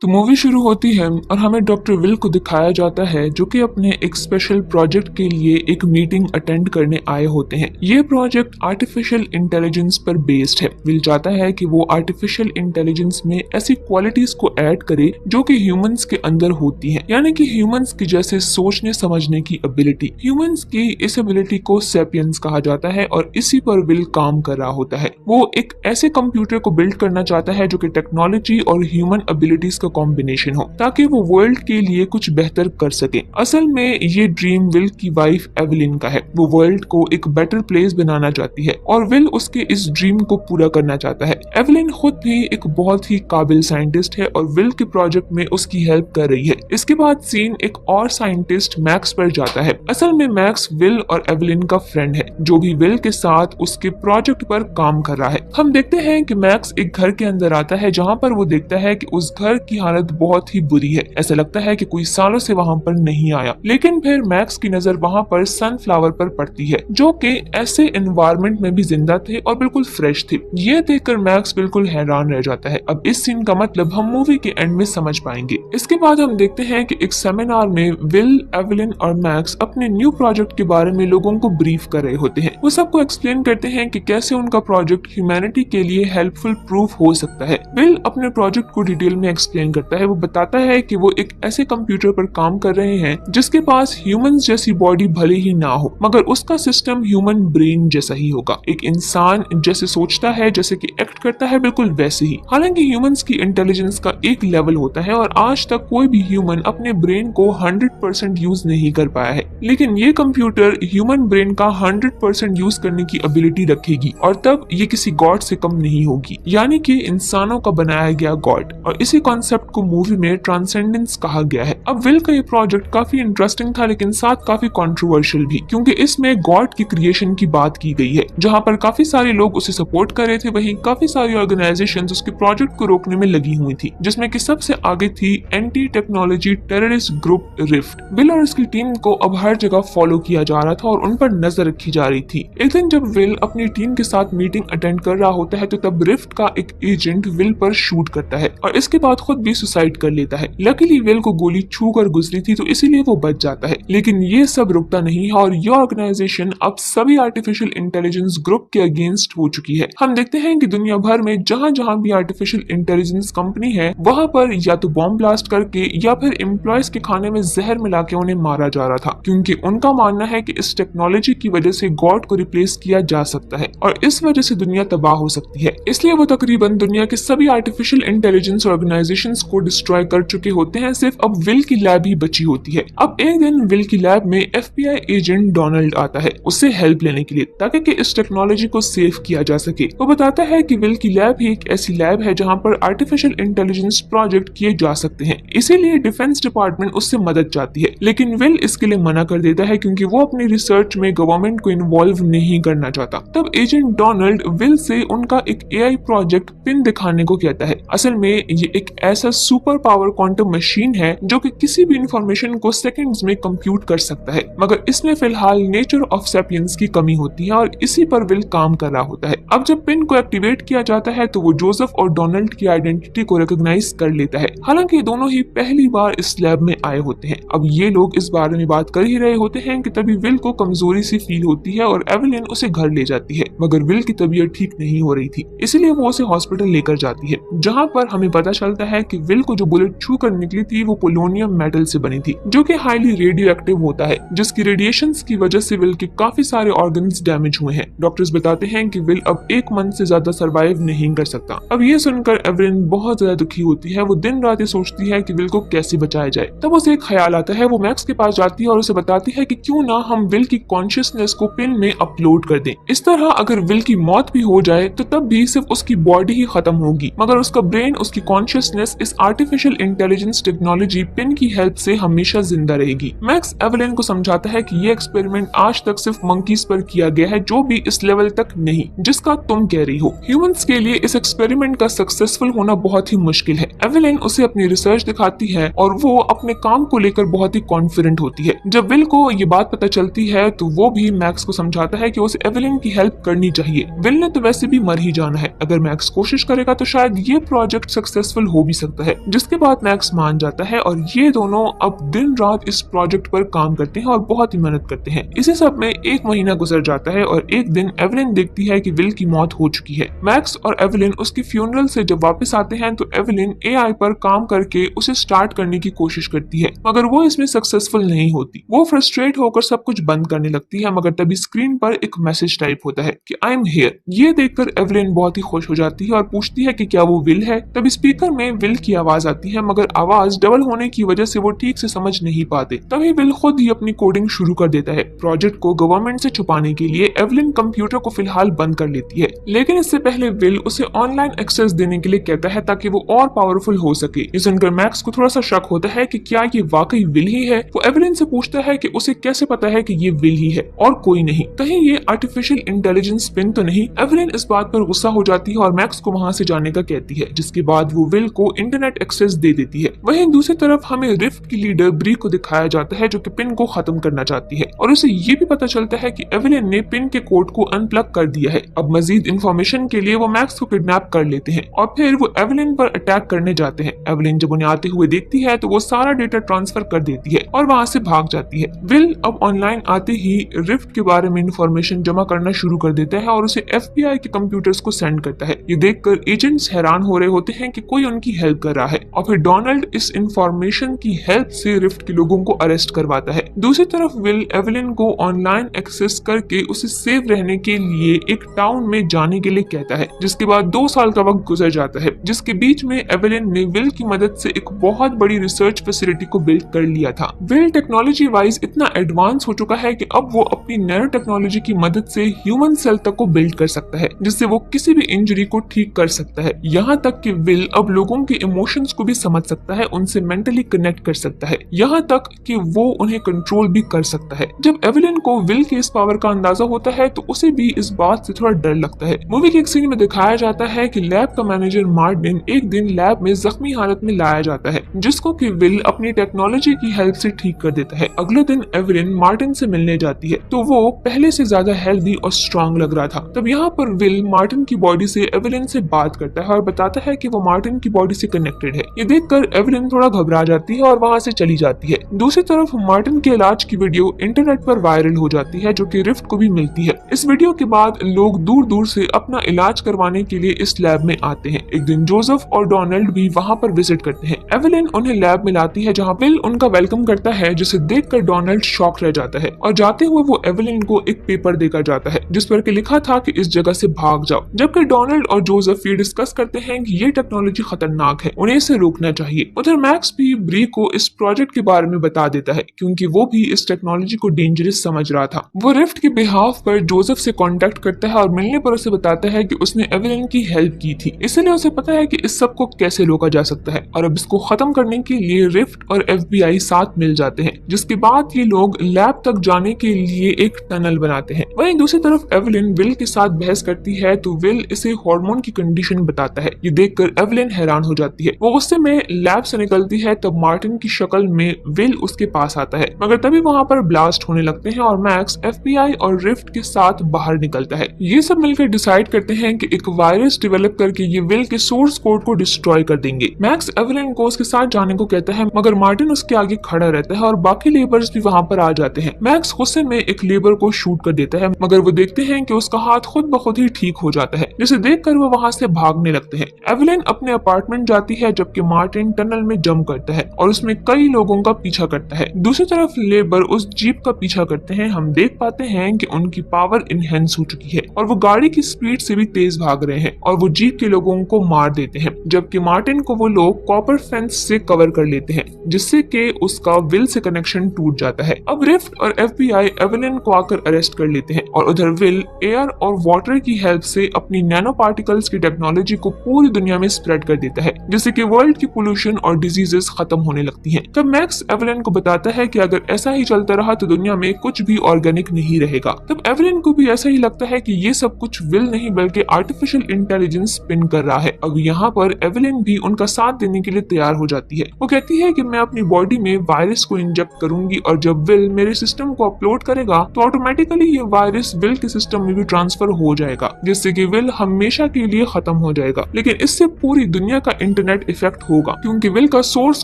तो मूवी शुरू होती है और हमें डॉक्टर विल को दिखाया जाता है जो कि अपने एक स्पेशल प्रोजेक्ट के लिए एक मीटिंग अटेंड करने आए होते हैं। ये प्रोजेक्ट आर्टिफिशियल इंटेलिजेंस पर बेस्ड है। विल चाहता है कि वो आर्टिफिशियल इंटेलिजेंस में ऐसी क्वालिटीज को ऐड करे जो कि ह्यूमंस के अंदर होती हैं, यानी कि ह्यूमंस की जैसे सोचने समझने की एबिलिटी। ह्यूमंस की इस एबिलिटी को सैपियंस कहा जाता है और इसी पर विल काम कर रहा होता है। वो एक ऐसे कंप्यूटर को बिल्ड करना चाहता है जो कि टेक्नोलॉजी और ह्यूमन एबिलिटीज का कॉम्बिनेशन हो ताकि वो वर्ल्ड के लिए कुछ बेहतर कर सके। असल में ये ड्रीम विल की वाइफ एवलिन का है। वो वर्ल्ड को एक बेटर प्लेस बनाना चाहती है और विल उसके इस ड्रीम को पूरा करना चाहता है। एवलिन खुद भी एक बहुत ही काबिल साइंटिस्ट है और विल के प्रोजेक्ट में उसकी हेल्प कर रही है। इसके बाद सीन एक और साइंटिस्ट मैक्स पर जाता है। असल में मैक्स विल और एवलिन का फ्रेंड है जो भी विल के साथ उसके प्रोजेक्ट पर काम कर रहा है। हम देखते हैं कि मैक्स एक घर के अंदर आता है जहाँ पर वो देखता है कि उस घर की हालत बहुत ही बुरी है। ऐसा लगता है कि कोई सालों से वहाँ पर नहीं आया। लेकिन फिर मैक्स की नजर वहाँ पर सनफ्लावर पर पड़ती है जो कि ऐसे एनवायरनमेंट में भी जिंदा थे और बिल्कुल फ्रेश थे। ये देखकर मैक्स बिल्कुल हैरान रह जाता है। अब इस सीन का मतलब हम मूवी के एंड में समझ पाएंगे। इसके बाद हम देखते हैं कि एक सेमिनार में विल, एवलिन और मैक्स अपने न्यू प्रोजेक्ट के बारे में लोगों को ब्रीफ कर रहे होते हैं। वो सबको एक्सप्लेन करते हैं कि कैसे उनका प्रोजेक्ट ह्यूमैनिटी के लिए हेल्पफुल प्रूफ हो सकता है। विल अपने प्रोजेक्ट को डिटेल में एक्सप्लेन करता है। वो बताता है कि वो एक ऐसे कंप्यूटर पर काम कर रहे हैं जिसके पास ह्यूमंस जैसी बॉडी भले ही ना हो मगर उसका सिस्टम ह्यूमन ब्रेन जैसा ही होगा। एक इंसान जैसे सोचता है, जैसे कि एक्ट करता है, बिल्कुल वैसे ही। हालांकि ह्यूमंस की इंटेलिजेंस का एक लेवल होता है और आज तक कोई भी ह्यूमन अपने ब्रेन को 100% यूज नहीं कर पाया है, लेकिन ये कंप्यूटर ह्यूमन ब्रेन का 100% यूज करने की एबिलिटी रखेगी और तब ये किसी गॉड से कम नहीं होगी, यानी कि इंसानों का बनाया गया गॉड। और इसी कॉन्सेप्ट को मूवी में ट्रांसेंडेंस कहा गया है। अब विल का ये प्रोजेक्ट काफी इंटरेस्टिंग था लेकिन साथ काफी कंट्रोवर्शियल भी, क्योंकि इसमें गॉड की क्रिएशन की बात की गई है। जहां पर काफी सारे लोग उसे सपोर्ट कर रहे थे, वहीं काफी सारी ऑर्गेनाइजेशंस उसके प्रोजेक्ट को रोकने में लगी हुई थी, जिसमें कि सबसे आगे थी anti technology terrorist group rift. Will और उसकी टीम को अब हर जगह फॉलो किया जा रहा था और उन पर नजर रखी जा रही थी। एक दिन जब विल अपनी टीम के साथ मीटिंग अटेंड कर रहा होता है तो तब रिफ्ट का एक एजेंट विल पर शूट करता है और इसके बाद खुद भी सुसाइड कर लेता है। लकीली विल को गोली छू कर गुजरी थी तो इसीलिए वो बच जाता है। लेकिन ये सब रुकता नहीं है और ये ऑर्गेनाइजेशन अब सभी आर्टिफिशियल इंटेलिजेंस ग्रुप के अगेंस्ट हो चुकी है। हम देखते हैं कि दुनिया भर में जहां जहां भी आर्टिफिशियल इंटेलिजेंस कंपनी है वहां पर या तो बॉम्ब ब्लास्ट करके या फिर एम्प्लॉयज के खाने में जहर मिला के उन्हें मारा जा रहा था, क्योंकि उनका मानना है कि इस टेक्नोलॉजी की वजह से गॉड को रिप्लेस किया जा सकता है और इस वजह से दुनिया तबाह हो सकती है। इसलिए वो तकरीबन दुनिया के सभी आर्टिफिशियल इंटेलिजेंस ऑर्गेनाइजेशंस को डिस्ट्रॉय कर चुके होते हैं। सिर्फ अब विल की लैब ही बची होती है। अब एक दिन विल की लैब में FBI एजेंट डोनाल्ड आता है उससे हेल्प लेने के लिए ताकि कि इस टेक्नोलॉजी को सेव किया जा सके। वो बताता है कि विल की लैब ही एक ऐसी लैब है जहां पर आर्टिफिशियल इंटेलिजेंस प्रोजेक्ट किए जा सकते हैं, इसीलिए डिफेंस डिपार्टमेंट उससे मदद चाहती है। लेकिन विल इसके लिए मना कर देता है क्योंकि वो अपनी रिसर्च में गवर्नमेंट को इन्वॉल्व नहीं करना चाहता। तब एजेंट डोनाल्ड विल से उनका एक AI प्रोजेक्ट पिन दिखाने को कहता है। असल में ये एक ऐसा सुपर पावर क्वांटम मशीन है जो कि किसी भी इंफॉर्मेशन को सेकंड्स में कंप्यूट कर सकता है, मगर इसमें फिलहाल नेचर ऑफ सैपियंस की कमी होती है और इसी पर विल काम कर रहा होता है। अब जब पिन को एक्टिवेट किया जाता है तो वो जोसेफ और डोनाल्ड की आइडेंटिटी को रिकॉग्नाइज कर लेता है। हालांकि दोनों ही पहली बार इस लैब में आए होते हैं। अब ये लोग इस बारे में बात कर ही रहे होते हैं कि तभी विल को कमजोरी सी फील होती है और एवलिन उसे घर ले जाती है, मगर विल की तबीयत ठीक नहीं हो रही थी, इसलिए वो उसे हॉस्पिटल लेकर जाती है, जहां पर हमें पता चलता है कि विल को जो बुलेट छू कर निकली थी वो पोलोनियम मेटल से बनी थी जो कि हाईली रेडियो एक्टिव होता है, जिसकी रेडिएशंस की वजह से विल के काफी सारे ऑर्गन्स डैमेज हुए हैं। डॉक्टर्स बताते हैं कि विल अब 1 मंथ से ज्यादा सरवाइव नहीं कर सकता। अब ये सुनकर एवलिन बहुत ज्यादा दुखी होती है। वो दिन रात ये सोचती है कि विल को कैसे बचाया जाए। तब उसे एक ख्याल आता है। वो मैक्स के पास जाती है और उसे बताती है कि क्यों ना हम विल की कॉन्शियसनेस को पिन में अपलोड कर दें। इस तरह अगर विल की मौत भी हो जाए तो तब भी सिर्फ उसकी बॉडी ही खत्म होगी, मगर उसका ब्रेन, उसकी कॉन्शियसनेस इस आर्टिफिशियल इंटेलिजेंस टेक्नोलॉजी पिन की हेल्प से हमेशा जिंदा रहेगी। मैक्स एवलिन को समझाता है कि ये एक्सपेरिमेंट आज तक सिर्फ मंकीज पर किया गया है, जो भी इस लेवल तक नहीं जिसका तुम कह रही हो। ह्यूमंस के लिए इस एक्सपेरिमेंट का सक्सेसफुल होना बहुत ही मुश्किल है। एवलिन उसे अपनी रिसर्च दिखाती है और वो अपने काम को लेकर बहुत ही कॉन्फिडेंट होती है। जब विल को ये बात पता चलती है तो वो भी मैक्स को समझाता है कि उसे एवलिन की हेल्प करनी चाहिए। विल ने तो वैसे भी मर ही जाना है, अगर मैक्स कोशिश करेगा तो शायद ये प्रोजेक्ट सक्सेसफुल हो भी सकता सकता है, जिसके बाद मैक्स मान जाता है और ये दोनों अब दिन रात इस प्रोजेक्ट पर काम करते हैं और बहुत ही मेहनत करते हैं। इसी सब में 1 महीना गुजर जाता है और एक दिन एवलिन देखती है कि विल की मौत हो चुकी है। मैक्स और एवलिन उसकी फ्यूनरल से जब वापस आते हैं तो एवलिन एआई पर काम करके उसे स्टार्ट करने की कोशिश करती है, मगर वो इसमें सक्सेसफुल नहीं होती। वो फ्रस्ट्रेट होकर सब कुछ बंद करने लगती है, मगर तभी स्क्रीन पर एक मैसेज टाइप होता है कि आई एम हियर। ये देखकर एवलिन बहुत ही खुश हो जाती है और पूछती है कि क्या वो विल है। तभी स्पीकर में विल की आवाज आती है, मगर आवाज डबल होने की वजह से वो ठीक से समझ नहीं पाते। तभी विल खुद ही अपनी कोडिंग शुरू कर देता है। प्रोजेक्ट को गवर्नमेंट से छुपाने के लिए एवलिन कंप्यूटर को फिलहाल बंद कर लेती है, लेकिन इससे पहले विल उसे ऑनलाइन एक्सेस देने के लिए कहता है ताकि वो और पावरफुल हो सके। ये सुनकर मैक्स को थोड़ा सा शक होता है कि क्या ये वाकई विल ही है। वो एवलिन से पूछता है कि उसे कैसे पता है कि ये विल ही है और कोई नहीं, कहीं ये आर्टिफिशियल इंटेलिजेंस पिन तो नहीं। एवलिन इस बात पर गुस्सा हो जाती है और मैक्स को वहां से जाने का कहती है, जिसके बाद वो विल को इंटरनेट एक्सेस दे देती है। वहीं दूसरी तरफ हमें रिफ्ट की लीडर ब्री को दिखाया जाता है, जो कि पिन को खत्म करना चाहती है और उसे ये भी पता चलता है कि एवलिन ने पिन के कोड को अनप्लग कर दिया है। अब मजीद इंफॉर्मेशन के लिए वो मैक्स को किडनैप कर लेते हैं और फिर वो एवलिन पर अटैक करने जाते हैं। एवलिन जब उन्हें आते हुए देखती है तो वो सारा डेटा ट्रांसफर कर देती है और वहां से भाग जाती है। विल अब ऑनलाइन आते ही रिफ्ट के बारे में इंफॉर्मेशन जमा करना शुरू कर देता है और उसे एफबीआई के कंप्यूटर्स को सेंड करता है। ये देखकर एजेंट्स हैरान हो रहे होते हैं कि कोई उनकी हेल्प कर रहा है और फिर डोनाल्ड इस इंफॉर्मेशन की हेल्प से रिफ्ट के लोगों को अरेस्ट करवाता है। दूसरी तरफ विल एवलिन को ऑनलाइन एक्सेस करके उसे सेफ रहने के लिए एक टाउन में जाने के लिए कहता है, जिसके बाद 2 साल का वक्त गुजर जाता है, जिसके बीच में एवलिन ने विल की मदद से एक बहुत बड़ी रिसर्च फैसिलिटी को बिल्ड कर लिया था। विल टेक्नोलॉजी वाइज इतना एडवांस हो चुका है कि अब वो अपनी नैनो टेक्नोलॉजी की मदद से ह्यूमन सेल तक को बिल्ड कर सकता है, जिससे वो किसी भी इंजरी को ठीक कर सकता है। यहाँ तक कि विल अब लोगों के इमोशंस को भी समझ सकता है, उनसे मेंटली कनेक्ट कर सकता है, यहाँ तक कि वो उन्हें कंट्रोल भी कर सकता है। जब एवलिन को विल के इस पावर का अंदाजा होता है तो उसे भी इस बात से थोड़ा डर लगता है। मूवी के एक सीन में दिखाया जाता है कि लैब का मैनेजर मार्टिन एक दिन लैब में जख्मी हालत में लाया जाता है, जिसको कि विल अपनी टेक्नोलॉजी की हेल्प से ठीक कर देता है। अगले दिन एवलिन मार्टिन से मिलने जाती है तो वो पहले से ज्यादा हेल्दी और स्ट्रांग लग रहा था। तब यहाँ पर विल मार्टिन की बॉडी से एवलिन से बात करता है और बताता है कि वो मार्टिन की बॉडी से कनेक्टेड है। ये देखकर एवलिन थोड़ा घबरा जाती है और वहां से चली जाती है। दूसरी तरफ मार्टिन के इलाज की वीडियो इंटरनेट पर वायरल हो जाती है, जो कि रिफ्ट को भी मिलती है। इस वीडियो के बाद लोग दूर दूर से अपना इलाज करवाने के लिए इस लैब में आते हैं। एक दिन जोसेफ और डोनाल्ड भी वहां पर विजिट करते हैं। एवलिन उन्हें लैब में लाती है, जहां विल उनका वेलकम करता है, जिसे देखकर डोनाल्ड शॉक रह जाता है और जाते हुए वो एवलिन को एक पेपर देकर जाता है, जिस पर के लिखा था कि इस जगह से भाग जाओ। जबकि डोनाल्ड और जोसेफ ये डिस्कस करते हैं कि ये टेक्नोलॉजी खतरनाक है, उन्हें इसे रोकना चाहिए। उधर मैक्स भी ब्री को इस प्रोजेक्ट के बारे में बता देता है, क्योंकि वो भी इस टेक्नोलॉजी को डेंजरस समझ रहा था। वो रिफ्ट के बिहाफ पर जोसेफ से कांटेक्ट करता है और मिलने पर उसे बताता है कि उसने एवलिन की हेल्प की थी, इसलिए उसे पता है कि इस सब को कैसे रोका जा सकता है और अब इसको खत्म करने के लिए रिफ्ट और एफबीआई साथ मिल जाते हैं, जिसके बाद ये लोग लैब तक जाने के लिए एक टनल बनाते हैं। वहीं दूसरी तरफ एवलिन विल के साथ बहस करती है तो विल इसे हार्मोन की कंडीशन बताता है। ये देखकर एवलिन हैरान हो जाती है। वो गुस्से में लैब से निकलती है, तब मार्टिन की शक्ल में विल उसके पास आता है, मगर तभी वहां पर ब्लास्ट होने लगते हैं और मैक्स एफबीआई और रिफ्ट के साथ बाहर निकलता है। ये सब मिलकर डिसाइड करते हैं कि एक वायरस डेवलप करके ये विल के सोर्स कोड को डिस्ट्रॉय कर देंगे। मैक्स एवलिन को उसके साथ जाने को कहता है, मगर मार्टिन उसके आगे खड़ा रहता है और बाकी लेबर्स भी वहां पर आ जाते हैं। मैक्स गुस्से में एक लेबर को शूट कर देता है, मगर वो देखते हैं कि उसका हाथ खुद ब खुद ही ठीक हो जाता है, जिसे देखकर वो वहां से भागने लगते हैं। एवलिन अपने अपार्टमेंट जाती है, जबकि मार्टिन टनल में जंप करता है और उसमें कई लोगों का पीछा करता है। दूसरी तरफ लेबर उस जीप का पीछा करते हैं। हम देख पाते हैं कि उनकी पावर इनहेंस हो चुकी है और वो गाड़ी की स्पीड से भी तेज भाग रहे हैं और वो जीप के लोगों को मार देते हैं, जबकि मार्टिन को वो लोग कॉपर फेंस से कवर कर लेते हैं, जिससे कि उसका विल से कनेक्शन टूट जाता है। अब रिफ्ट और एफबीआई एवलिन को आकर अरेस्ट कर लेते हैं और उधर विल एयर और वाटर की हेल्प से अपनी नैनो पार्टिकल्स की टेक्नोलॉजी को पूरी दुनिया में स्प्रेड कर देता है, जिससे कि वर्ल्ड की पोल्यूशन और डिजीजेस खत्म होने लगती हैं। तब मैक्स एवलिन को बताता है कि अगर ऐसा ही चलता रहा तो दुनिया में कुछ भी ऑर्गेनिक नहीं रहेगा। तब एवलिन को भी ऐसा ही लगता है कि ये सब कुछ विल नहीं बल्कि आर्टिफिशियल इंटेलिजेंस स्पिन कर रहा है। अब यहाँ पर एवलिन भी उनका साथ देने के लिए तैयार हो जाती है। वो कहती है कि मैं अपनी बॉडी में वायरस को इंजेक्ट करूंगी और जब विल मेरे सिस्टम को अपलोड करेगा तो ऑटोमेटिकली ये वायरस विल के सिस्टम में भी ट्रांसफर हो जाएगा, जिससे कि विल हमेशा के लिए खत्म हो जाएगा। लेकिन इससे पूरी दुनिया का इंटरनेट इफेक्ट होगा क्योंकि विल का सोर्स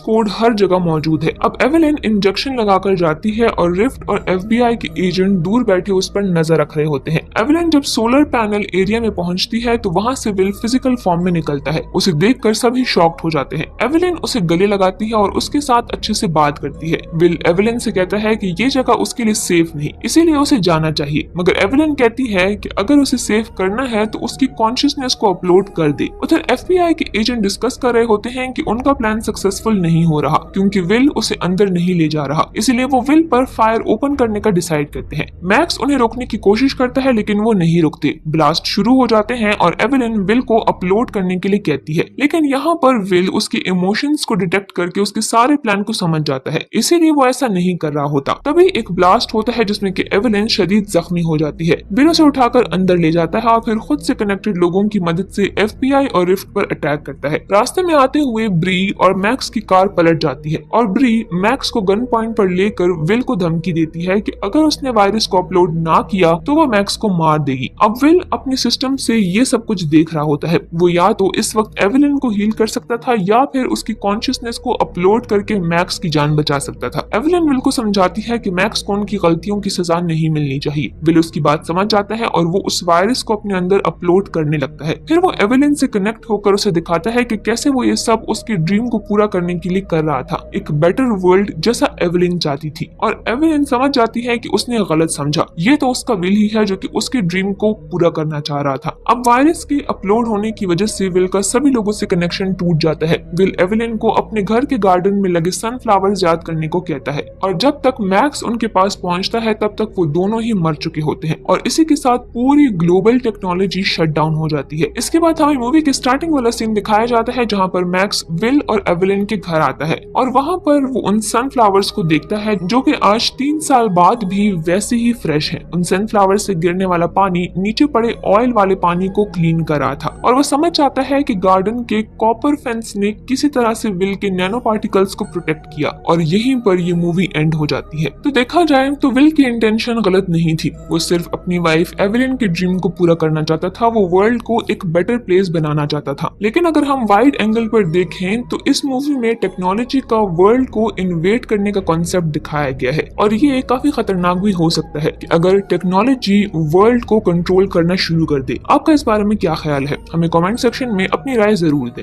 कोड हर जगह मौजूद है। अब एवेलिन इंजेक्शन लगाकर जाती है और रिफ्ट और FBI के एजेंट दूर बैठे उस पर नजर रख रहे होते हैं। एवेलिन जब सोलर पैनल एरिया में पहुंचती है तो वहां से विल फिजिकल फॉर्म में निकलता है। उसे देखकर सभी शॉक्ड हो जाते हैं। एवेलिन उसे गले लगाती है और उसके साथ अच्छे से बात करती है। विल एवेलिन से कहता है कि ये जगह उसके लिए सेफ नहीं, इसीलिए उसे जाना चाहिए, मगर एवेलिन कहती है कि अगर उसे सेफ करना है तो उसकी कॉन्शियसनेस को अपलोड कर दे। उधर FBI के एजेंट डिस्कस कर रहे होते हैं कि उनका प्लान सक्सेसफुल नहीं हो रहा क्योंकि विल उसे अंदर नहीं ले जा रहा, इसलिए वो विल पर फायर ओपन करने का डिसाइड करते हैं। मैक्स उन्हें रोकने की कोशिश करता है लेकिन वो नहीं रुकते। ब्लास्ट शुरू हो जाते हैं और एवेलिन विल को अपलोड करने के लिए कहती है, लेकिन यहाँ पर विल उसके इमोशंस को डिटेक्ट करके उसके सारे प्लान को समझ जाता है, इसीलिए वो ऐसा नहीं कर रहा होता। तभी एक ब्लास्ट होता है जिसमें कि एवेलिन शदीद जख्मी हो जाती है। विल उसे उठाकर अंदर ले जाता है और फिर खुद से कनेक्टेड लोगों की मदद से FBI और रिफ्ट पर अटैक करता है। रास्ते में आते हुए ब्री और मैक्स की कार पलट जाती है और ब्री मैक्स को गन पॉइंट पर लेकर विल को धमकी देती है कि अगर उसने वायरस को अपलोड ना किया तो वो मैक्स को मार देगी। अब विल अपने सिस्टम से ये सब कुछ देख रहा होता है। वो या तो इस वक्त एवेलिन को हील कर सकता था या फिर उसकी कॉन्शियसनेस को अपलोड करके मैक्स की जान बचा सकता था। एवेलिन विल को समझाती है कि मैक्स को उनकी गलतियों की सजा नहीं मिलनी चाहिए। विल उसकी बात समझ जाता है और वो उस वायरस को अपने अंदर अपलोड करने लगता है। फिर वो एवेलिन से कनेक्ट होकर उसे दिखाता है कि कैसे वो ये सब उसके ड्रीम को पूरा करने के लिए कर रहा था, एक बेटर वर्ल्ड जैसा एवेलिन चाहती थी। और एवेलिन समझ जाती है कि उसने गलत समझा, ये तो उसका विल ही है जो कि उसके ड्रीम को पूरा करना चाह रहा था। अब वायरस के अपलोड होने की वजह से विल का सभी लोगों से कनेक्शन टूट जाता है। विल एवेलिन को अपने घर के गार्डन में लगे सनफ्लावर्स याद करने को कहता है और जब तक मैक्स उनके पास पहुंचता है तब तक वो दोनों ही मर चुके होते हैं और इसी के साथ पूरी ग्लोबल टेक्नोलॉजी शट डाउन हो जाती है। इसके बाद हमें मूवी के स्टार्टिंग वाला सीन दिखाया जाता है जहाँ पर मैक्स विल और एवेलिन के घर आता है और वहाँ पर वो उन सनफ्लावर्स को देखता है जो कि आज 3 साल बाद भी वैसे ही फ्रेश है। उन सनफ्लावर्स से गिरने वाला पानी नीचे पड़े ऑयल वाले पानी को क्लीन कर रहा था और वो समझ जाता है कि गार्डन के कॉपर फेंस ने किसी तरह से विल के नैनो पार्टिकल्स को प्रोटेक्ट किया और यहीं पर ये मूवी एंड हो जाती है। तो देखा जाए तो विल की इंटेंशन गलत नहीं थी, वो सिर्फ अपनी वाइफ एवेलिन के ड्रीम को पूरा करना चाहता था, वो वर्ल्ड को एक बेटर प्लेस बनाना चाहता था। लेकिन अगर हम वाइड एंगल पर देखें तो इस मूवी में टेक्नोलॉजी का वर्ल्ड को इन्वेट करने का कॉन्सेप्ट दिखाया गया है और ये काफी खतरनाक भी हो सकता है कि अगर टेक्नोलॉजी वर्ल्ड को कंट्रोल करना शुरू कर दे। आपका इस बारे में क्या ख्याल है? हमें कमेंट सेक्शन में अपनी राय जरूर दें।